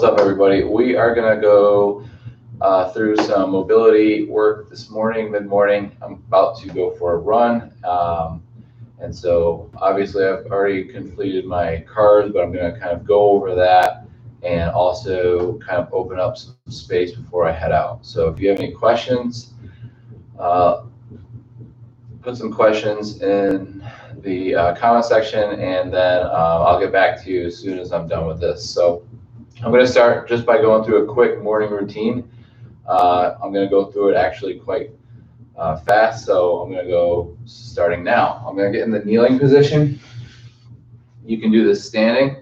what's up, everybody? We are going to go through some mobility work this morning, mid-morning. I'm about to go for a run. And so obviously I've already completed my cars, but I'm going to kind of go over that and also kind of open up some space before I head out. So if you have any questions, put some questions in the comment section, and then I'll get back to you as soon as I'm done with this. So I'm going to start just by going through a quick morning routine. I'm going to go through it actually quite fast, so I'm going to go starting now. I'm going to get in the kneeling position. You can do this standing.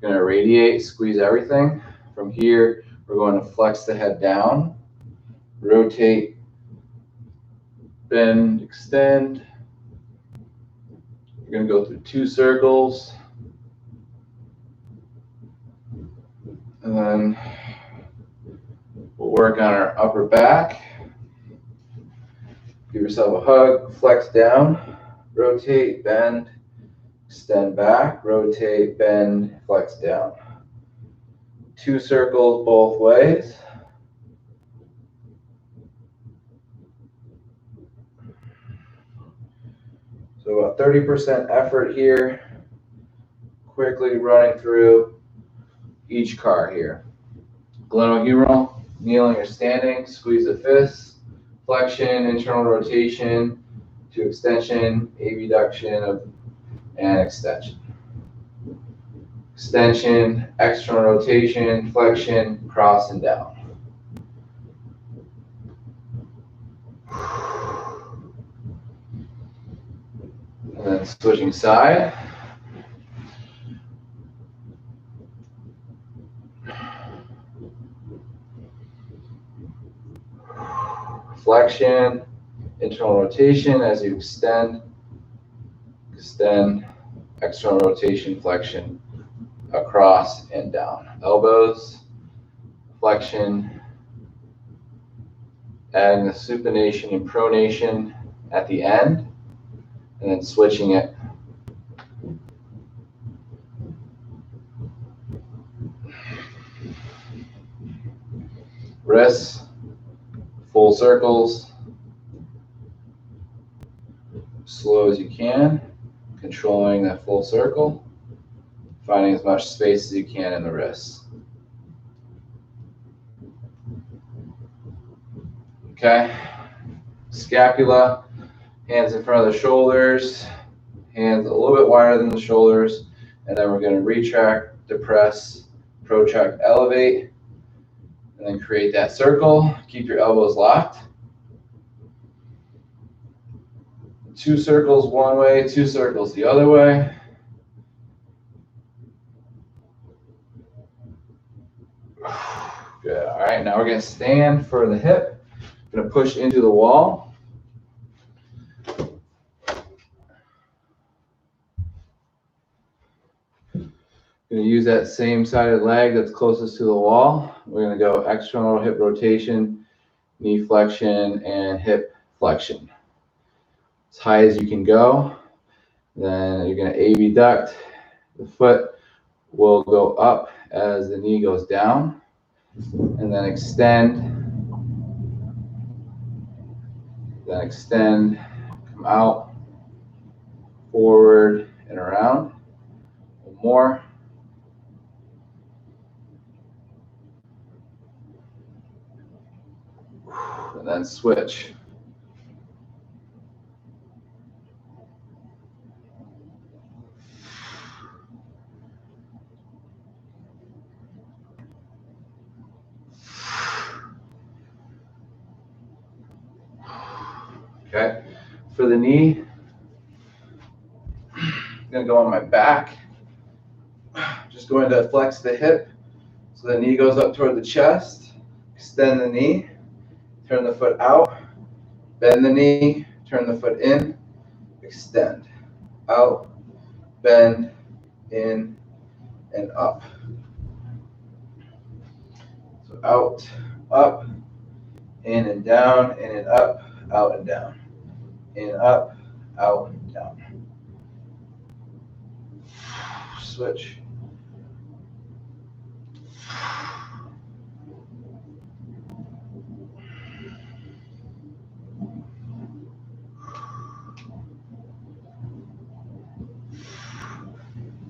You're going to radiate, squeeze everything. From here, we're going to flex the head down, rotate, bend, extend. You're going to go through 2 circles. And then we'll work on our upper back. Give yourself a hug, flex down, rotate, bend, extend back, rotate, bend, flex down. 2 circles both ways. So about 30% effort here, quickly running through each car here. Glenohumeral, kneeling or standing, squeeze the fists, flexion, internal rotation to extension, abduction and extension. Extension, external rotation, flexion, cross and down. And then switching side. Flexion, internal rotation as you extend, external rotation, flexion, across and down. Elbows, flexion, adding the supination and pronation at the end, and then switching it. Wrists, full circles, slow as you can, controlling that full circle, finding as much space as you can in the wrists. Okay, scapula, hands in front of the shoulders, hands a little bit wider than the shoulders, and then we're going to retract, depress, protract, elevate, and then create that circle. Keep your elbows locked. 2 circles one way, 2 circles the other way. Good. All right, now we're going to stand for the hip. Going to push into the wall. Going to use that same sided leg that's closest to the wall. We're going to go external hip rotation, knee flexion, and hip flexion. As high as you can go. Then you're going to abduct. The foot will go up as the knee goes down. And then extend. Then extend, come out, forward and around. One more. And then switch. Okay, for the knee, I'm going to go on my back. Just going to flex the hip so the knee goes up toward the chest. Extend the knee, turn the foot out, bend the knee, turn the foot in, extend, out, bend, in, and up. So out, up, in and down, in and up, out and down. In, up, out, down. Switch.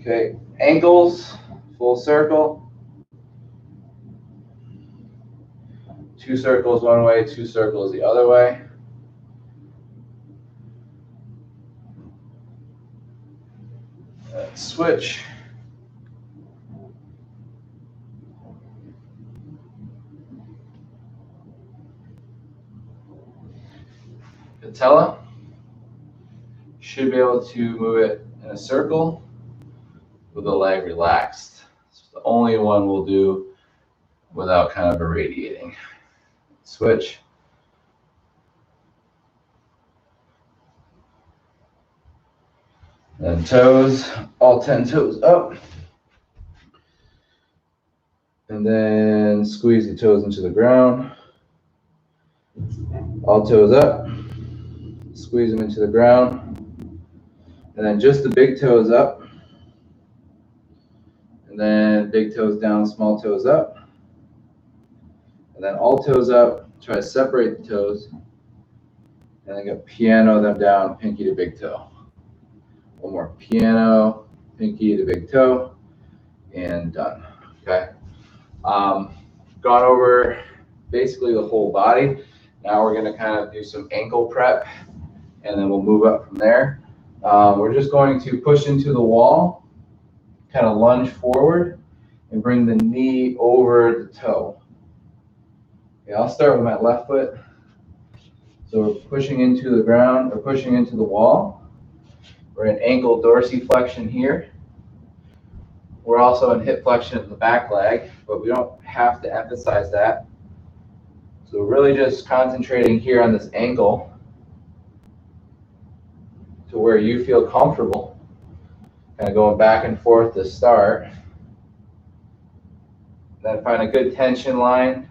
Okay, ankles, full circle. 2 circles one way, 2 circles the other way. Switch. Patella. Should be able to move it in a circle with the leg relaxed. It's the only one we'll do without kind of irradiating. Switch. And toes, all 10 toes up. And then squeeze the toes into the ground. All toes up. Squeeze them into the ground. And then just the big toes up. And then big toes down, small toes up. And then all toes up. Try to separate the toes. And then go piano them down, pinky to big toe. One more. Piano, pinky to big toe. And done. Okay. Gone over basically the whole body. Now we're going to kind of do some ankle prep, and then we'll move up from there. We're just going to push into the wall, kind of lunge forward, and bring the knee over the toe. Okay, I'll start with my left foot. So we're pushing into the ground, or pushing into the wall. We're in ankle dorsiflexion here. We're also in hip flexion of the back leg, but we don't have to emphasize that. So we're really just concentrating here on this ankle to where you feel comfortable. Kind of going back and forth to start. Then find a good tension line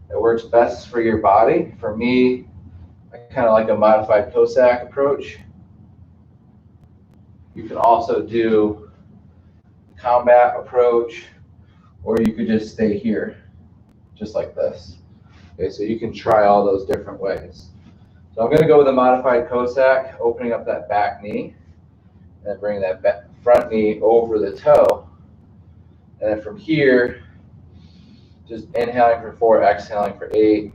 that works best for your body. For me, I kind of like a modified Cossack approach. You can also do combat approach, or you could just stay here, just like this. Okay, so you can try all those different ways. So I'm going to go with a modified Cossack, opening up that back knee, and then bring that front knee over the toe. And then from here, just inhaling for 4, exhaling for 8.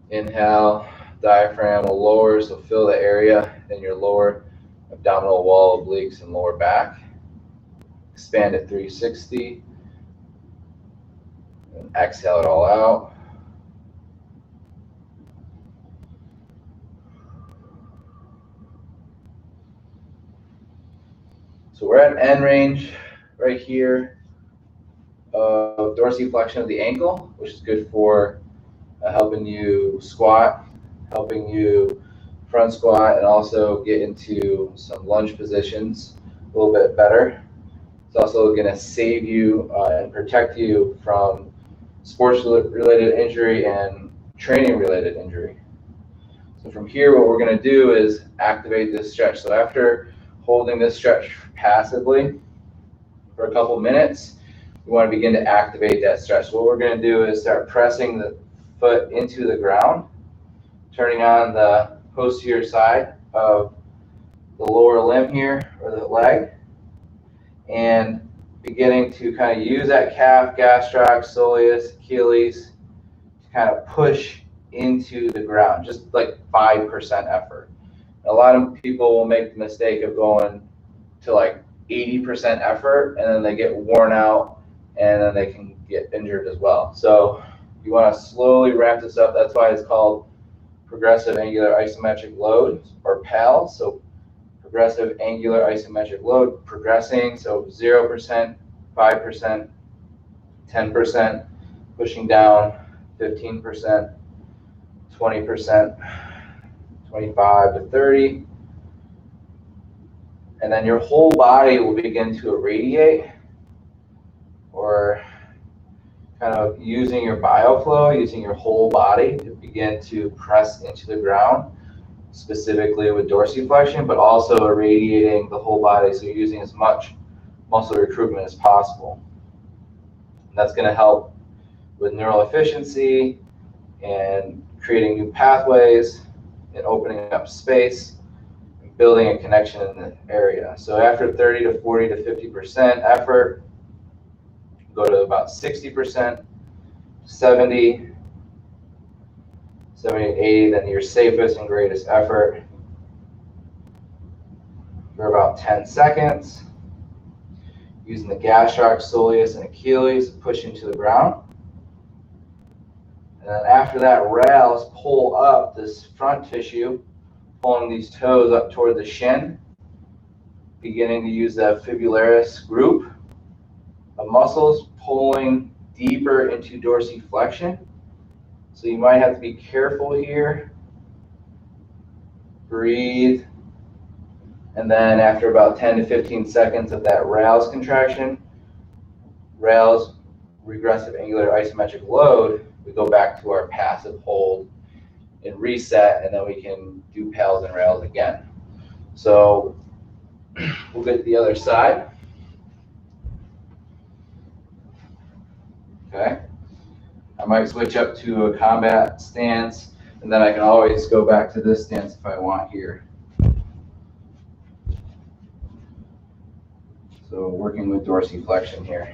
Inhale, diaphragm will lower, so fill the area in your lower abdominal wall, obliques, and lower back. Expand at 360. And exhale it all out. So we're at end range right here of dorsiflexion of the ankle, which is good for helping you squat, helping you front squat, and also get into some lunge positions a little bit better. It's also going to save you and protect you from sports-related injury and training-related injury. So from here, what we're going to do is activate this stretch. So after holding this stretch passively for a couple minutes, we want to begin to activate that stretch. So what we're going to do is start pressing the foot into the ground, turning on the posterior side of the lower limb here, or the leg, and beginning to kind of use that calf, gastroc, soleus, Achilles to kind of push into the ground, just like 5% effort. A lot of people will make the mistake of going to like 80% effort, and then they get worn out, and then they can get injured as well. So you want to slowly ramp this up. That's why it's called progressive angular isometric load, or PAL. So progressive angular isometric load, progressing. So 0%, 5%, 10%, pushing down 15%, 20%, 25 to 30. And then your whole body will begin to irradiate, or kind of using your bioflow, using your whole body to begin to press into the ground, specifically with dorsiflexion, but also irradiating the whole body, so you're using as much muscle recruitment as possible. And that's going to help with neural efficiency and creating new pathways and opening up space, building a connection in the area. So after 30 to 40 to 50% effort, go to about 60%, 70, 70 to 80, then your safest and greatest effort for about 10 seconds. Using the gastroc, soleus, and Achilles, push into the ground. And then after that, rails, pull up this front tissue, pulling these toes up toward the shin, beginning to use that fibularis group of muscles, pulling deeper into dorsiflexion. So you might have to be careful here. Breathe. And then after about 10 to 15 seconds of that rails contraction, rails, regressive angular isometric load, we go back to our passive hold and reset, and then we can do pals and rails again. So we'll get the other side. Okay. I might switch up to a combat stance, and then I can always go back to this stance if I want here. So working with dorsiflexion here.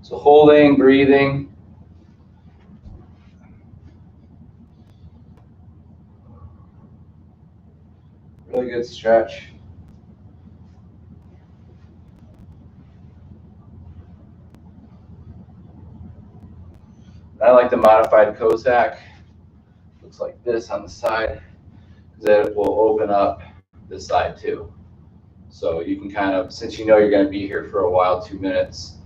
So holding, breathing. Really good stretch. I like the modified Cossack. Looks like this on the side, because it will open up this side too. So you can kind of, since you know you're going to be here for a while, 2 minutes,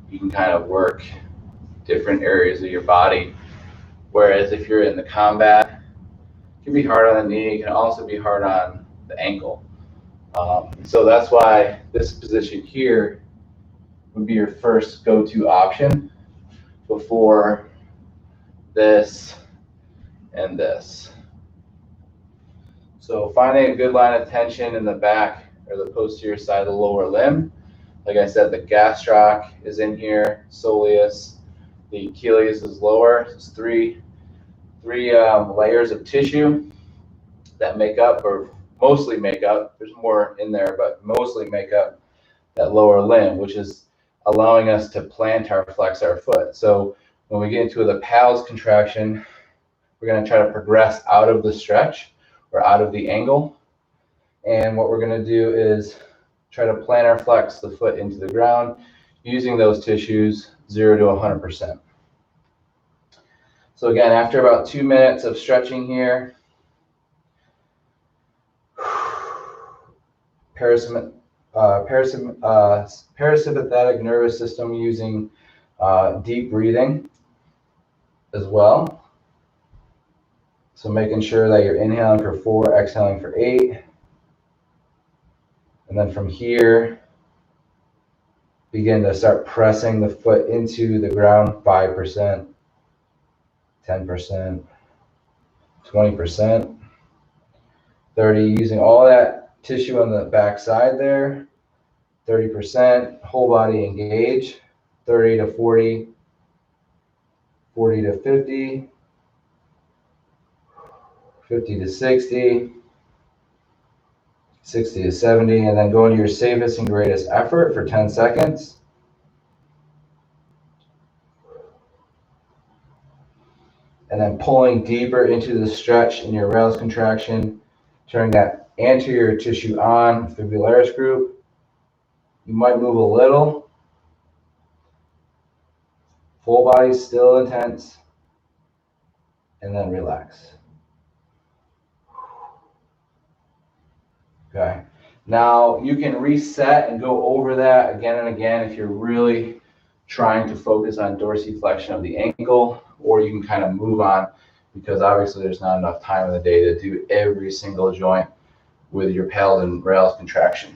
you can kind of work different areas of your body. Whereas if you're in the combat, it can be hard on the knee, it can also be hard on the ankle. So that's why this position here would be your first go-to option before this and this. So finding a good line of tension in the back or the posterior side of the lower limb. Like I said, the gastroc is in here, soleus, the Achilles is lower. It's three layers of tissue that make up, or mostly make up, there's more in there, but mostly make up that lower limb, which is allowing us to plantar flex our foot. So when we get into the pals contraction, we're going to try to progress out of the stretch or out of the angle. And what we're going to do is try to plantar flex the foot into the ground using those tissues 0 to 100%. So again, after about 2 minutes of stretching here, parasympathetic nervous system using deep breathing as well. So making sure that you're inhaling for 4, exhaling for 8. And then from here, begin to start pressing the foot into the ground, 5%, 10%, 20%, 30%, using all that tissue on the back side there, 30%, whole body engage, 30 to 40, 40 to 50, 50 to 60, 60 to 70, and then go into your safest and greatest effort for 10 seconds. And then pulling deeper into the stretch in your rails contraction, turning that anterior tissue on, fibularis group. You might move a little. Full body still intense. And then relax. Okay. Now you can reset and go over that again and again if you're really trying to focus on dorsiflexion of the ankle, or you can kind of move on because obviously there's not enough time in the day to do every single joint with your pals and rails contraction.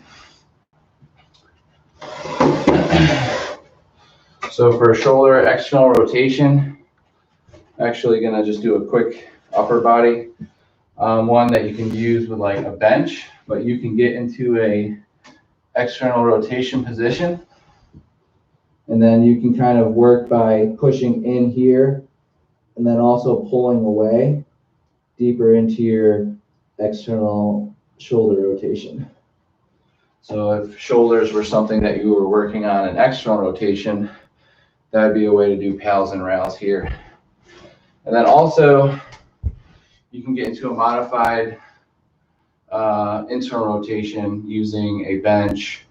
So for shoulder external rotation, actually gonna just do a quick upper body one that you can use with like a bench, but you can get into a external rotation position, and then you can kind of work by pushing in here and then also pulling away deeper into your external shoulder rotation. So if shoulders were something that you were working on in external rotation, that would be a way to do pals and rails here. And then also, you can get into a modified internal rotation using a bench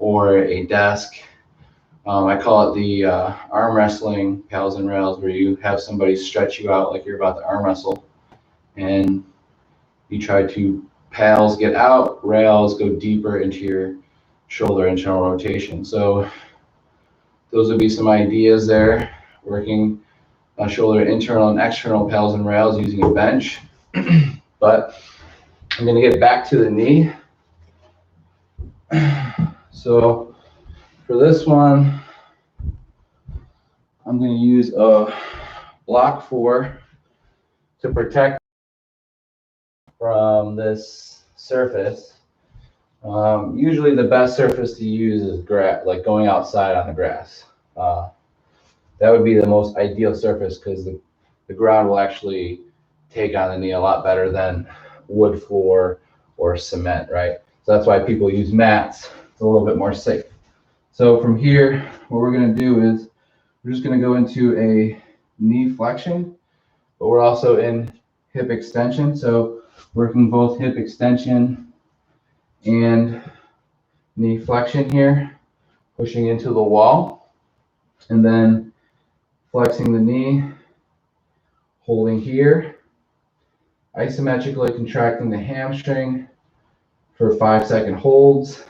or a desk. I call it the arm wrestling pals and rails, where you have somebody stretch you out like you're about to arm wrestle, and you try to pals get out, rails go deeper into your shoulder internal rotation. So those would be some ideas there, working shoulder internal and external pals and rails using a bench. But I'm going to get back to the knee. So for this one, I'm going to use a block 4 to protect from this surface. Usually the best surface to use is grass, like going outside on the grass. That would be the most ideal surface, because the ground will actually take on the knee a lot better than wood floor or cement, right? So that's why people use mats. It's a little bit more safe. So from here, what we're going to do is we're just going to go into a knee flexion, but we're also in hip extension. So working both hip extension and knee flexion here, pushing into the wall, and then flexing the knee, holding here, isometrically contracting the hamstring for 5-second holds,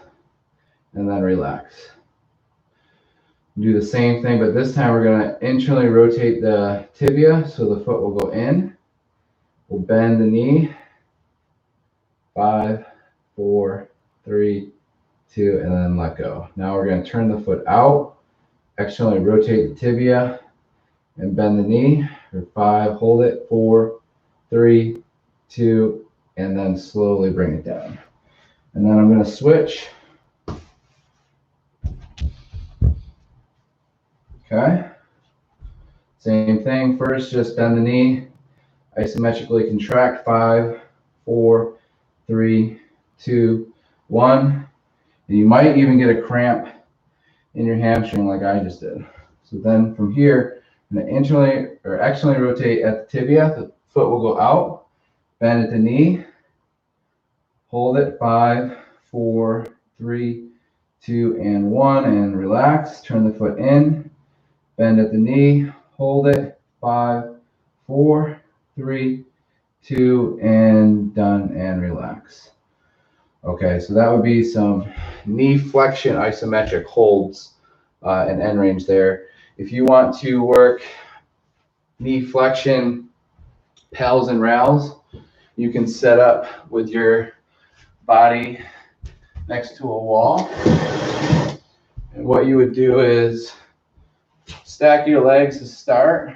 and then relax. Do the same thing, but this time we're going to internally rotate the tibia so the foot will go in. We'll bend the knee. 5, 4, 3, 2, and then let go. Now we're going to turn the foot out, externally rotate the tibia, and bend the knee for 5, hold it, 4, 3, 2, and then slowly bring it down. And then I'm going to switch. Okay. Same thing. First, just bend the knee, isometrically contract, 5, 4, 3, 2, 1. And you might even get a cramp in your hamstring like I just did. So then from here, I'm going to internally or externally rotate at the tibia. The foot will go out, bend at the knee, hold it, 5, 4, 3, 2, and 1, and relax. Turn the foot in, bend at the knee, hold it, 5, 4, 3, 2, and done, and relax. Okay, so that would be some knee flexion isometric holds and end range there. If you want to work knee flexion pals and rails, you can set up with your body next to a wall. And what you would do is stack your legs to start,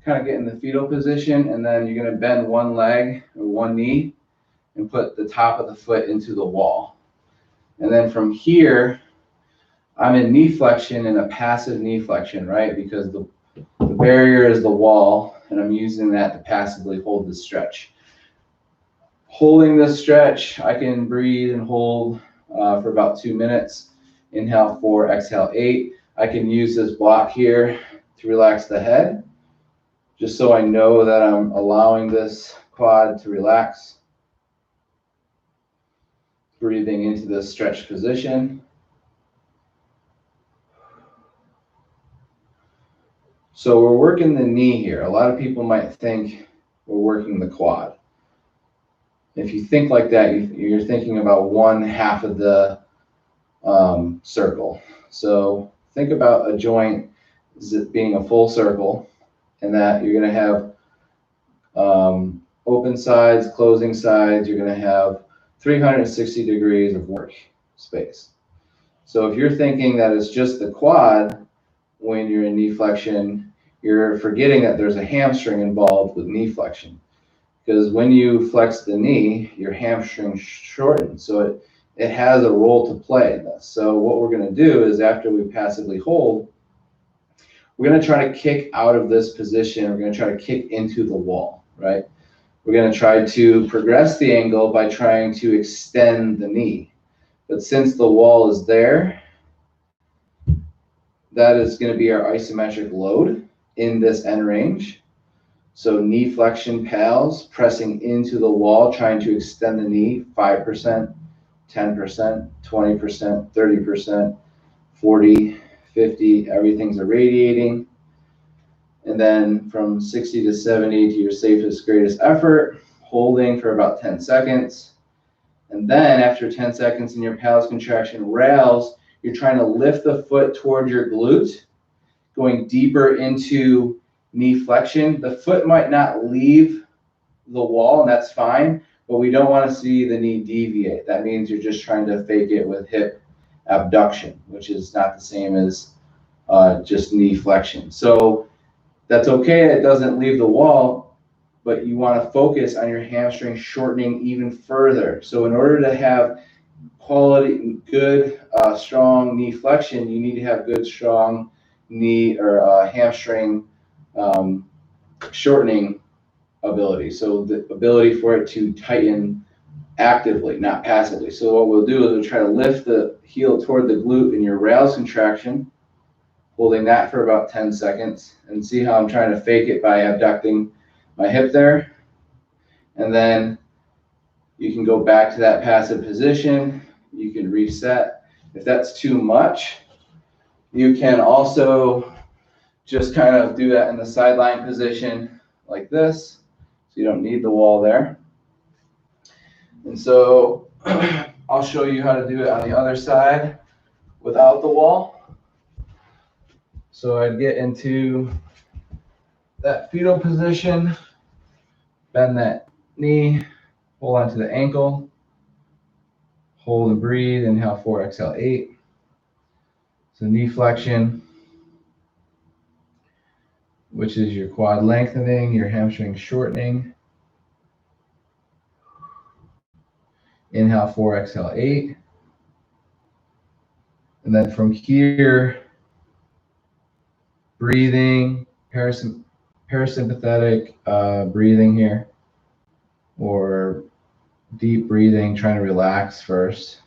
kind of get in the fetal position, and then you're going to bend one leg or one knee and put the top of the foot into the wall. And then from here, I'm in knee flexion, in a passive knee flexion, right? Because the barrier is the wall, and I'm using that to passively hold the stretch. Holding this stretch, I can breathe and hold for about 2 minutes. Inhale 4, exhale 8. I can use this block here to relax the head, just so I know that I'm allowing this quad to relax. Breathing into this stretched position. So we're working the knee here. A lot of people might think we're working the quad. If you think like that, you're thinking about one half of the circle. So think about a joint as it being a full circle, and that you're going to have open sides, closing sides. You're going to have 360 degrees of work space. So if you're thinking that it's just the quad when you're in knee flexion, you're forgetting that there's a hamstring involved with knee flexion. Because when you flex the knee, your hamstring shortens. So it has a role to play in this. So what we're going to do is, after we passively hold, we're going to try to kick out of this position. We're going to try to kick into the wall, right? we're going to try to progress the angle by trying to extend the knee. But since the wall is there, that is going to be our isometric load in this end range. So knee flexion pals pressing into the wall, trying to extend the knee 5%, 10%, 20%, 30%, 40, 50, everything's irradiating. And then from 60 to 70 to your safest, greatest effort, holding for about 10 seconds. And then after 10 seconds in your pals contraction rails, you're trying to lift the foot toward your glute, going deeper into knee flexion. The foot might not leave the wall, and that's fine, but we don't want to see the knee deviate. That means you're just trying to fake it with hip abduction, which is not the same as just knee flexion. So that's okay, it doesn't leave the wall, but you want to focus on your hamstring shortening even further. So in order to have quality, good, strong knee flexion, you need to have good, strong knee or hamstring shortening ability. So the ability for it to tighten actively, not passively. So what we'll do is we'll try to lift the heel toward the glute in your rails contraction, holding that for about 10 seconds, and see how I'm trying to fake it by abducting my hip there. And then you can go back to that passive position. You can reset. If that's too much, you can also just kind of do that in the sideline position like this. So you don't need the wall there. And so I'll show you how to do it on the other side without the wall. So I'd get into that fetal position, bend that knee, hold onto the ankle, hold and breathe, inhale 4, exhale 8. So knee flexion, which is your quad lengthening, your hamstring shortening. Inhale 4, exhale 8. And then from here, breathing, parasympathetic breathing here, or deep breathing, trying to relax first.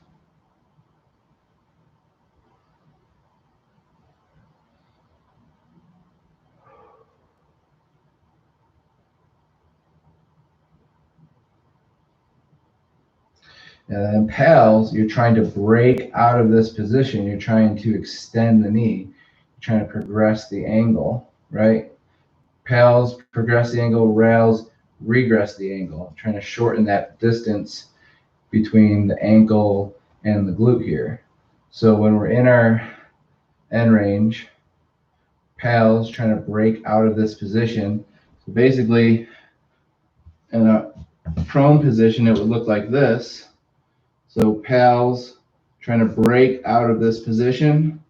And then pals, you're trying to break out of this position. You're trying to extend the knee. You're trying to progress the angle, right? Pals, progress the angle. Rails, regress the angle. Trying to shorten that distance between the ankle and the glute here. So when we're in our end range, pals, trying to break out of this position. So basically, in a prone position, it would look like this. So pals, trying to break out of this position,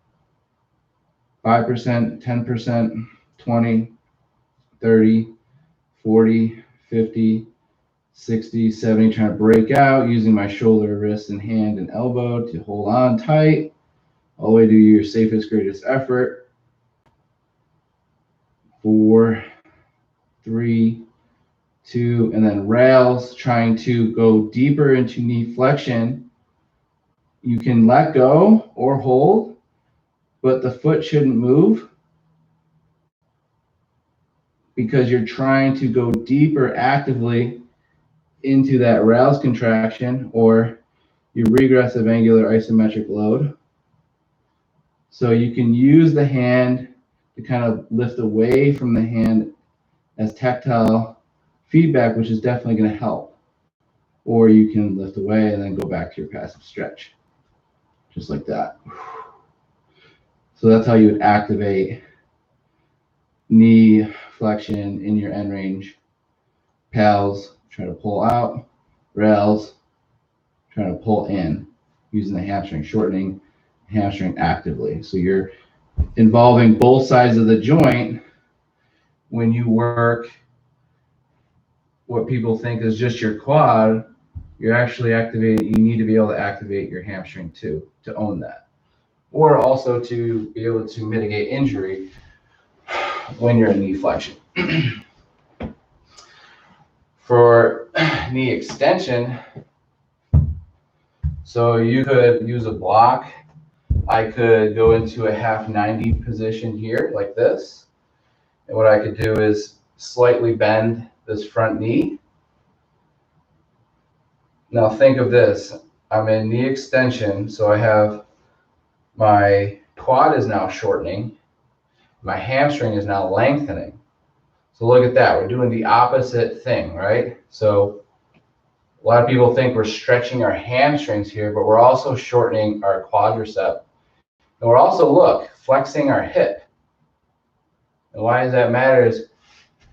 5%, 10%, 20, 30, 40, 50, 60, 70, trying to break out using my shoulder, wrist, and hand and elbow to hold on tight, all the way to your safest, greatest effort. 4, 3, 2, and then rails, trying to go deeper into knee flexion. You can let go or hold, but the foot shouldn't move because you're trying to go deeper actively into that rails contraction or your regressive angular isometric load. So you can use the hand to kind of lift away from the hand as tactile feedback, which is definitely going to help. Or you can lift away and then go back to your passive stretch, just like that. So that's how you would activate knee flexion in your end range. Pals, try to pull out. Rails, trying to pull in using the hamstring shortening, hamstring actively. So you're involving both sides of the joint when you work what people think is just your quad. You're actually activating, you need to be able to activate your hamstring too, to own that. Or also to be able to mitigate injury when you're in knee flexion. For knee extension, so you could use a block. I could go into a half 90 position here like this. And what I could do is slightly bend this front knee. Now think of this. I'm in knee extension, so I have my quad is now shortening. My hamstring is now lengthening. So look at that. We're doing the opposite thing, right? So a lot of people think we're stretching our hamstrings here, but we're also shortening our quadricep. And we're also, look, flexing our hip. And why does that matter is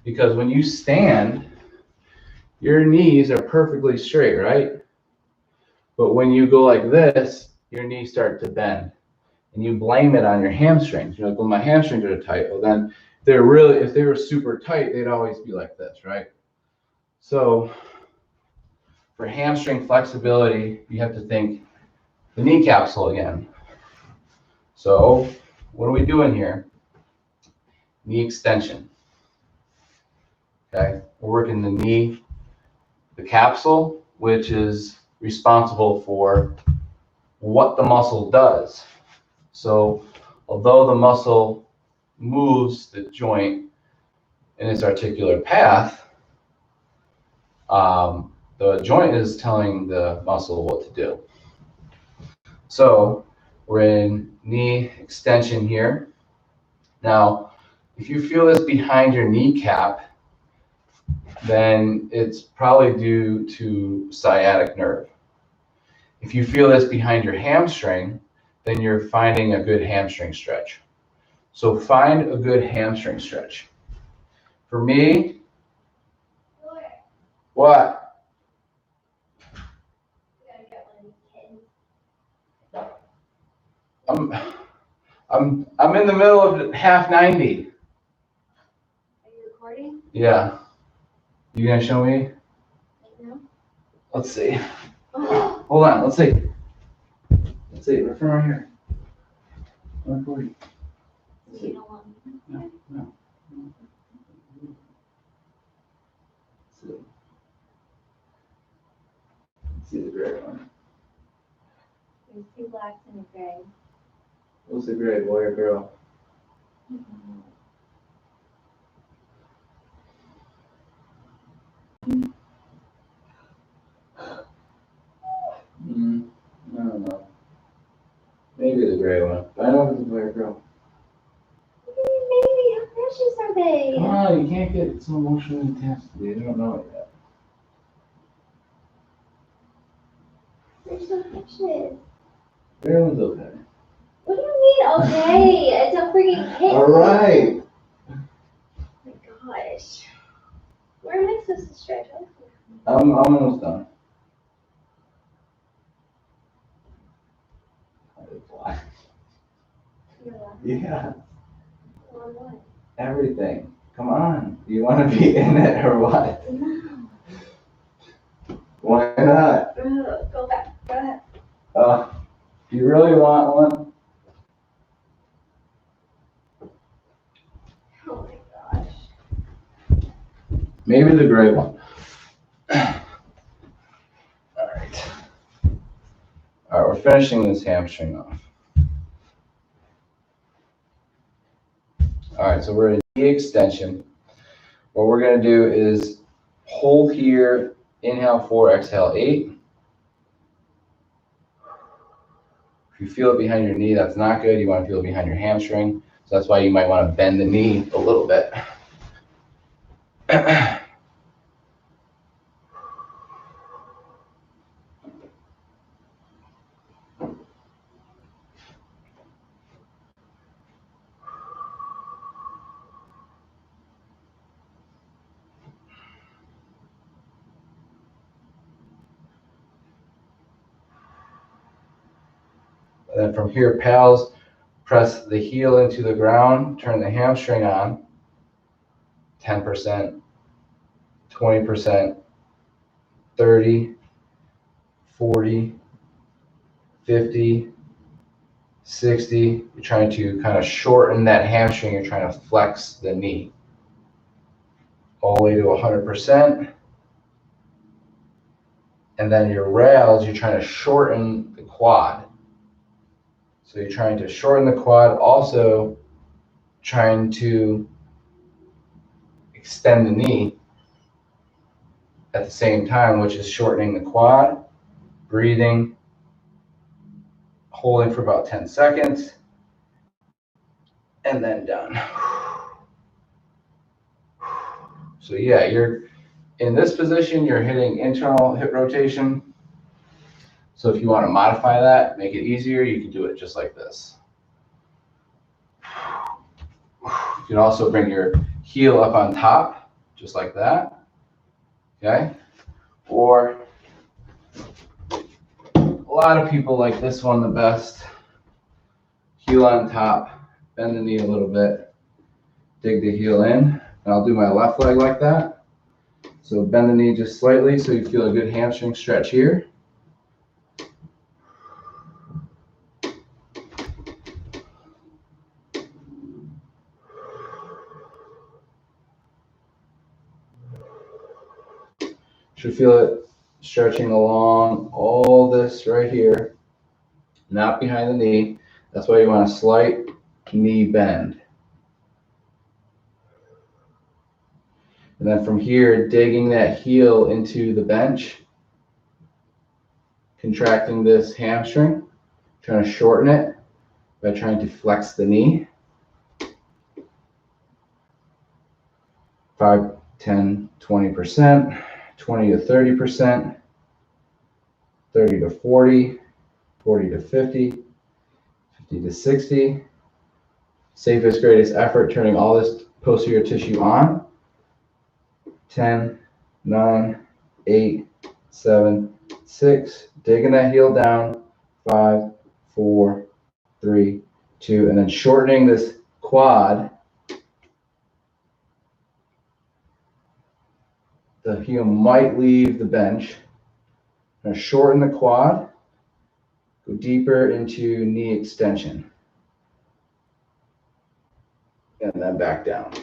because when you stand, your knees are perfectly straight, right? But when you go like this, your knees start to bend. And you blame it on your hamstrings. You're like, well, my hamstrings are tight. Well, then if they were super tight, they'd always be like this, right? So for hamstring flexibility, you have to think the knee capsule again. So what are we doing here? Knee extension. Okay, we're working the knee, the capsule, which is responsible for what the muscle does. So although the muscle moves the joint in its articular path, the joint is telling the muscle what to do. So we're in knee extension here. Now, if you feel this behind your kneecap, then it's probably due to sciatic nerve. If you feel this behind your hamstring, then you're finding a good hamstring stretch. So find a good hamstring stretch. For me, what? I'm in the middle of half 90. Are you recording? Yeah. You gonna show me? No. Let's see. Hold on. Let's see. Let's see. We're from right here. 140. You don't want me? No. Let's see the gray one. There's two blacks and a gray. What's the gray, boy or girl? I don't know. Maybe the gray one. I don't know if it's a boy or girl. Maybe. How precious are they? Come on, you can't get so emotionally attached to it. You don't know it yet. They're so precious. Gray one's okay. What do you mean, okay? It's a freaking kitten. All right. Oh my gosh. Where am I supposed to stretch? I'm almost done. You're laughing. Yeah, On what? everything. Come on. Do you want to be in it or what? No. Why not? Go back. Go ahead. Do you really want one? Oh my gosh. Maybe the gray one. All right. All right, we're finishing this hamstring off. All right, so we're in knee extension. What we're going to do is hold here, inhale 4, exhale 8. If you feel it behind your knee, that's not good. You want to feel it behind your hamstring. So that's why you might want to bend the knee a little bit. And then from here, pals, press the heel into the ground, turn the hamstring on, 10%, 20%, 30, 40, 50, 60. You're trying to kind of shorten that hamstring. You're trying to flex the knee. All the way to 100%. And then your rails, you're trying to shorten the quad. So you're trying to shorten the quad, also trying to extend the knee at the same time, which is shortening the quad, breathing, holding for about 10 seconds, and then done. So yeah, you're in this position, you're hitting internal hip rotation. So if you want to modify that, make it easier, you can do it just like this. You can also bring your heel up on top, just like that, okay? Or a lot of people like this one the best. Heel on top, bend the knee a little bit, dig the heel in, and I'll do my left leg like that. So bend the knee just slightly so you feel a good hamstring stretch here. Should feel it stretching along all this right here, not behind the knee. That's why you want a slight knee bend. And then from here, digging that heel into the bench, contracting this hamstring, trying to shorten it by trying to flex the knee. 5, 10, 20%, 20 to 30%, 30 to 40, 40 to 50, 50 to 60. Safest, greatest effort, turning all this posterior tissue on. 10, 9, 8, 7, 6. Digging that heel down. 5, 4, 3, 2. And then shortening this quad. The heel might leave the bench. Now shorten the quad. Go deeper into knee extension. And then back down.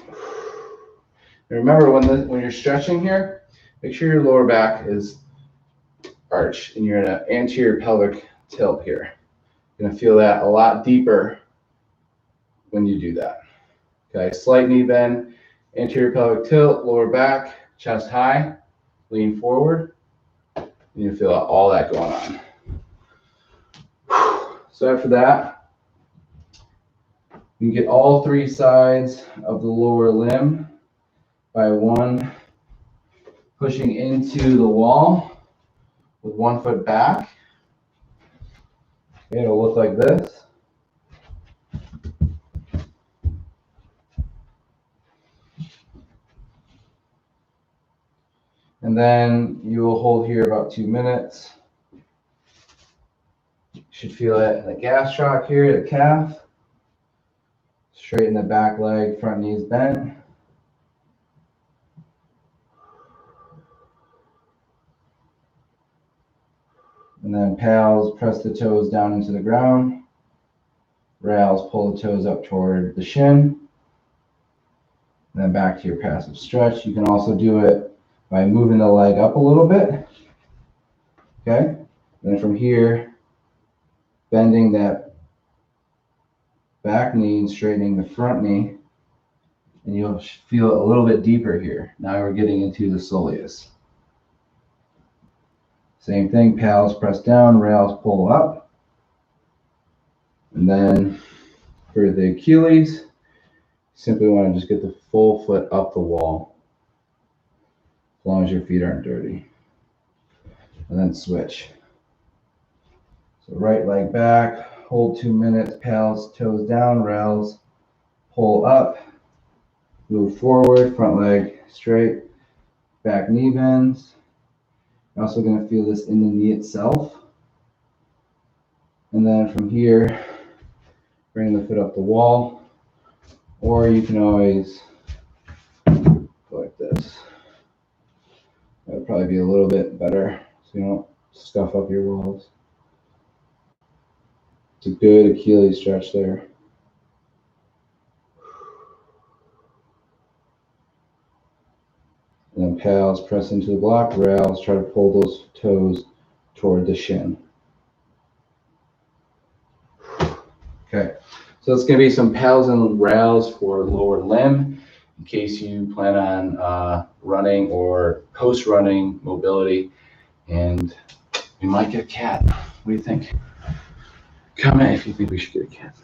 And remember, when you're stretching here, make sure your lower back is arched and you're in an anterior pelvic tilt here. You're going to feel that a lot deeper when you do that. Okay, slight knee bend, anterior pelvic tilt, lower back, chest high, lean forward, and you feel all that going on. So after that, you can get all 3 sides of the lower limb by one pushing into the wall with 1 foot back. Okay, it'll look like this. And then you will hold here about 2 minutes. You should feel it in the gastroc here, the calf. Straighten the back leg, front knees bent. And then pals, press the toes down into the ground. Rails, pull the toes up toward the shin. And then back to your passive stretch. You can also do it by moving the leg up a little bit. Okay? And then from here, bending that back knee and straightening the front knee. And you'll feel it a little bit deeper here. Now we're getting into the soleus. Same thing, pals press down, rails pull up. And then for the Achilles, simply want to just get the full foot up the wall, as long as your feet aren't dirty. And then switch. So right leg back, hold 2 minutes, pals, toes down, rails, pull up, move forward, front leg straight, back knee bends. You're also going to feel this in the knee itself. And then from here, bring the foot up the wall, or you can always go like this. That would probably be a little bit better so you don't scuff up your walls. It's a good Achilles stretch there. And then pals, press into the block, rails, try to pull those toes toward the shin. Okay, so it's going to be some pals and rails for lower limb in case you plan on running or post-running mobility. And we might get a cat. What do you think? Comment if you think we should get a cat.